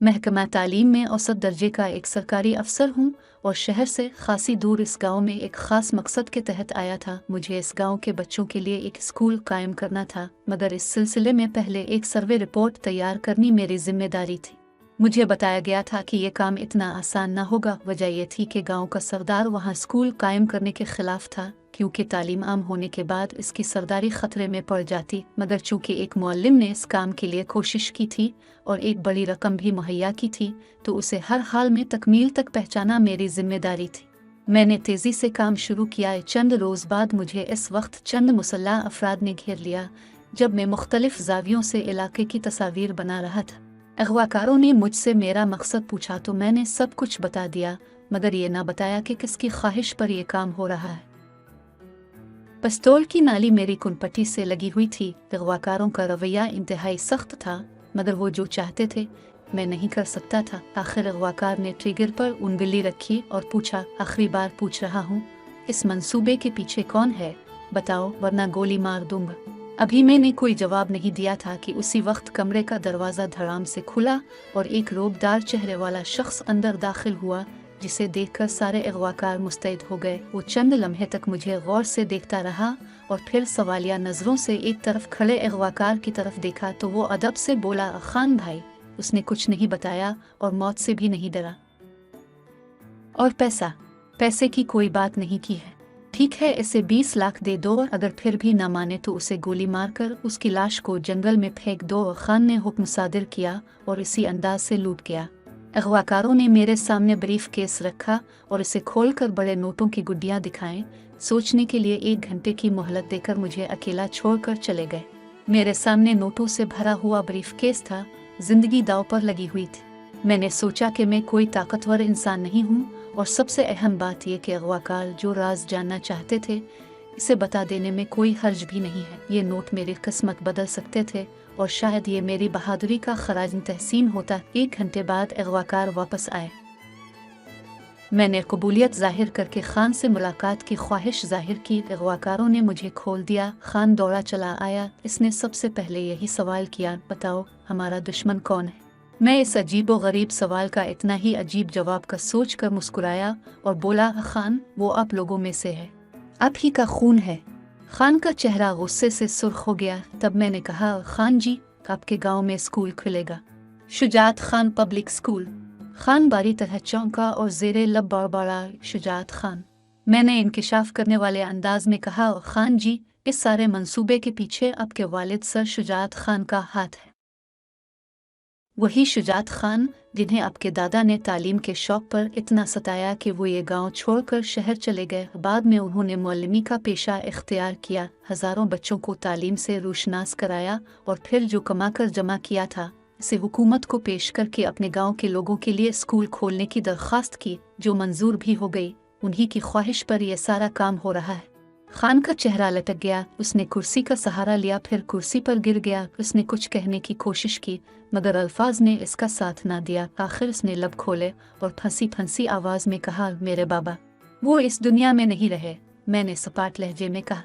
महकमा तालीम में औसत दर्जे का एक सरकारी अफसर हूँ और शहर से खासी दूर इस गांव में एक ख़ास मकसद के तहत आया था। मुझे इस गांव के बच्चों के लिए एक स्कूल कायम करना था, मगर इस सिलसिले में पहले एक सर्वे रिपोर्ट तैयार करनी मेरी जिम्मेदारी थी। मुझे बताया गया था कि यह काम इतना आसान न होगा। वजह यह थी कि गांव का सरदार वहां स्कूल कायम करने के खिलाफ था, क्योंकि तालीम आम होने के बाद इसकी सरदारी खतरे में पड़ जाती। मगर चूंकि एक मुअल्लिम ने इस काम के लिए कोशिश की थी और एक बड़ी रकम भी मुहैया की थी, तो उसे हर हाल में तकमील तक पहुंचाना मेरी जिम्मेदारी थी। मैंने तेज़ी से काम शुरू किया। चंद रोज़ बाद मुझे इस वक्त चंद मुसल्लह अफराद ने घेर लिया जब मैं मुख्तलिफ ज़ावियों से इलाके की तस्वीर बना रहा था। अगवाकारों ने मुझसे मेरा मकसद पूछा तो मैंने सब कुछ बता दिया, मगर ये ना बताया कि किसकी ख्वाहिश पर यह काम हो रहा है। पिस्तौल की नाली मेरी कुनपट्टी से लगी हुई थी। अगवाकारों का रवैया इंतहाई सख्त था, मगर वो जो चाहते थे मैं नहीं कर सकता था। आखिर अगवाकार ने ट्रिगर पर उंगली रखी और पूछा, आखिरी बार पूछ रहा हूँ, इस मंसूबे के पीछे कौन है? बताओ, वरना गोली मार दूंगा। अभी मैंने कोई जवाब नहीं दिया था कि उसी वक्त कमरे का दरवाज़ा धड़ाम से खुला और एक रोबदार चेहरे वाला शख्स अंदर दाखिल हुआ, जिसे देखकर सारे अगवाकार मुस्तैद हो गए। वो चंद लम्हे तक मुझे गौर से देखता रहा और फिर सवालिया नज़रों से एक तरफ खड़े अगवाकार की तरफ देखा तो वो अदब से बोला, खान भाई, उसने कुछ नहीं बताया और मौत से भी नहीं डरा। और पैसे की कोई बात नहीं की है। ठीक है, इसे 20 लाख दे दो, अगर फिर भी ना माने तो उसे गोली मारकर उसकी लाश को जंगल में फेंक दो। खान ने हुक्म सादिर किया और इसी अंदाज से लूट गया। अगवाकारों ने मेरे सामने ब्रीफ केस रखा और इसे खोलकर बड़े नोटों की गुड्डियां दिखाएं। सोचने के लिए 1 घंटे की मोहलत देकर मुझे अकेला छोड़कर चले गए। मेरे सामने नोटों से भरा हुआ ब्रीफ केस था। जिंदगी दांव पर लगी हुई थी। मैंने सोचा कि मैं कोई ताकतवर इंसान नहीं हूँ, और सबसे अहम बात यह कि अगवाकार जो राज जानना चाहते थे इसे बता देने में कोई हर्ज भी नहीं है। ये नोट मेरी किस्मत बदल सकते थे और शायद ये मेरी बहादुरी का खराज तहसीन होता। 1 घंटे बाद अगवाकार वापस आए। मैंने कबूलियत जाहिर करके खान से मुलाकात की ख्वाहिश जाहिर की। अगवाकारों ने मुझे खोल दिया। खान दौड़ा चला आया। इसने सबसे पहले यही सवाल किया, बताओ हमारा दुश्मन कौन है? मैं इस अजीब व गरीब सवाल का इतना ही अजीब जवाब का सोच कर मुस्कुराया और बोला, खान, वो आप लोगों में से है, आप ही का खून है। खान का चेहरा गुस्से से सुर्ख हो गया। तब मैंने कहा, खान जी, आपके गांव में स्कूल खुलेगा, शुजात खान पब्लिक स्कूल। खान बारी तरह चौंका और जेरे लब बड़बड़ा, शुजात खान। मैंने इंकिशाफ करने वाले अंदाज में कहा, खान जी, इस सारे मंसूबे के पीछे आपके वालिद सर शुजात खान का हाथ है। वही शुजात खान जिन्हें आपके दादा ने तालीम के शौक पर इतना सताया कि वो ये गांव छोड़कर शहर चले गए। बाद में उन्होंने मुअल्लिमी का पेशा इख्तियार किया, हज़ारों बच्चों को तालीम से रोशनास कराया और फिर जो कमाकर जमा किया था इसे हुकूमत को पेश करके अपने गांव के लोगों के लिए स्कूल खोलने की दरख्वास्त की, जो मंजूर भी हो गई। उन्हीं की ख्वाहिश पर यह सारा काम हो रहा है। खान का चेहरा लटक गया। उसने कुर्सी का सहारा लिया, फिर कुर्सी पर गिर गया। उसने कुछ कहने की कोशिश की, मगर अल्फाज ने इसका साथ ना दिया। आखिर उसने लब खोले और फंसी फंसी आवाज में कहा, मेरे बाबा वो इस दुनिया में नहीं रहे। मैंने सपाट लहजे में कहा।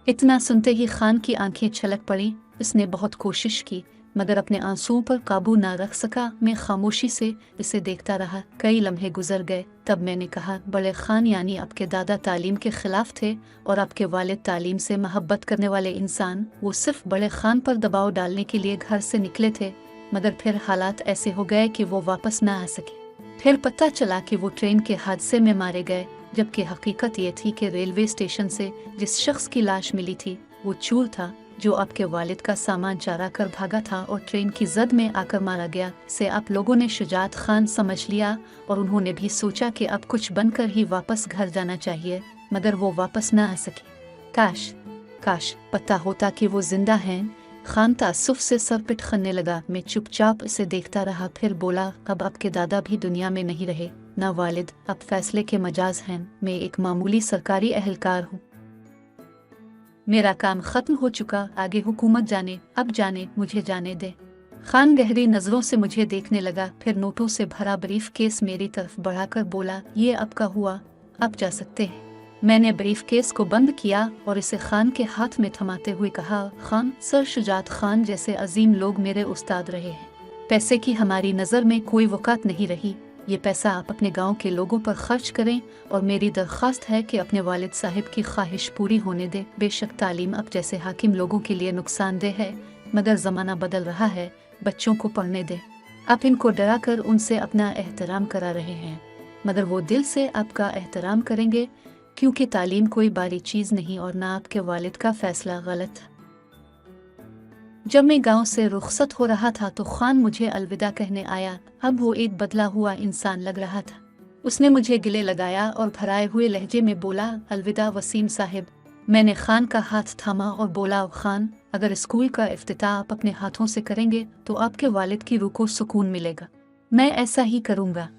इतना सुनते ही खान की आंखें छलक पड़ी। उसने बहुत कोशिश की, मगर अपने आंसुओं पर काबू ना रख सका। मैं खामोशी से इसे देखता रहा। कई लम्हे गुजर गए। तब मैंने कहा, बड़े खान, यानी आपके दादा तालीम के खिलाफ थे और आपके वालिद तालीम से मोहब्बत करने वाले इंसान। वो सिर्फ बड़े खान पर दबाव डालने के लिए घर से निकले थे, मगर फिर हालात ऐसे हो गए कि वो वापस ना आ सके। फिर पता चला कि वो ट्रेन के हादसे में मारे गए, जबकि हकीकत ये थी कि रेलवे स्टेशन से जिस शख्स की लाश मिली थी वो चूर था, जो आपके वालिद का सामान चरा कर भागा था और ट्रेन की जद में आकर मारा गया। से आप लोगों ने शुजात खान समझ लिया और उन्होंने भी सोचा कि अब कुछ बनकर ही वापस घर जाना चाहिए, मगर वो वापस न आ सके। काश पता होता कि वो जिंदा हैं। खान तासुफ से सर पिटखने लगा। मैं चुपचाप इसे देखता रहा। फिर बोला, अब आपके दादा भी दुनिया में नहीं रहे, न वालिद। अब फैसले के मजाज हैं। मैं एक मामूली सरकारी एहलकार हूँ। मेरा काम खत्म हो चुका। आगे हुकूमत जाने, अब जाने, मुझे जाने दे। खान गहरी नजरों से मुझे देखने लगा, फिर नोटों से भरा ब्रीफ केस मेरी तरफ बढ़ाकर बोला, ये आपका हुआ, आप जा सकते हैं। मैंने ब्रीफ केस को बंद किया और इसे खान के हाथ में थमाते हुए कहा, खान, सर शुजात खान जैसे अजीम लोग मेरे उस्ताद रहे हैं। पैसे की हमारी नज़र में कोई वक़ात नहीं रही। ये पैसा आप अपने गांव के लोगों पर खर्च करें और मेरी दरख्वास्त है कि अपने वालिद साहिब की ख्वाहिश पूरी होने दें। बेशक तालीम अब जैसे हाकिम लोगों के लिए नुकसानदेह है, मगर ज़माना बदल रहा है, बच्चों को पढ़ने दें। आप इनको डरा कर उनसे अपना एहतराम करा रहे हैं, मगर वो दिल से आपका एहतराम करेंगे, क्योंकि तालीम कोई बारी चीज़ नहीं और ना आपके वालिद का फ़ैसला गलत। जब मैं गांव से रुखसत हो रहा था तो खान मुझे अलविदा कहने आया। अब वो एक बदला हुआ इंसान लग रहा था। उसने मुझे गिले लगाया और भराए हुए लहजे में बोला, अलविदा वसीम साहिब। मैंने खान का हाथ थामा और बोला, खान, अगर स्कूल का इफ्तिताह आप अपने हाथों से करेंगे तो आपके वालिद की रूह को सुकून मिलेगा। मैं ऐसा ही करूँगा,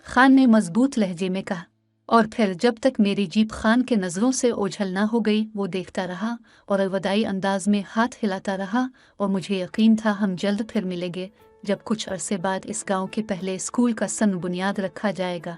खान ने मजबूत लहजे में कहा। और फिर जब तक मेरी जीप खान के नज़रों से ओझल ना हो गई वो देखता रहा और अलविदाई अंदाज में हाथ हिलाता रहा, और मुझे यकीन था हम जल्द फिर मिलेंगे जब कुछ अरसे बाद इस गांव के पहले स्कूल का सन बुनियाद रखा जाएगा।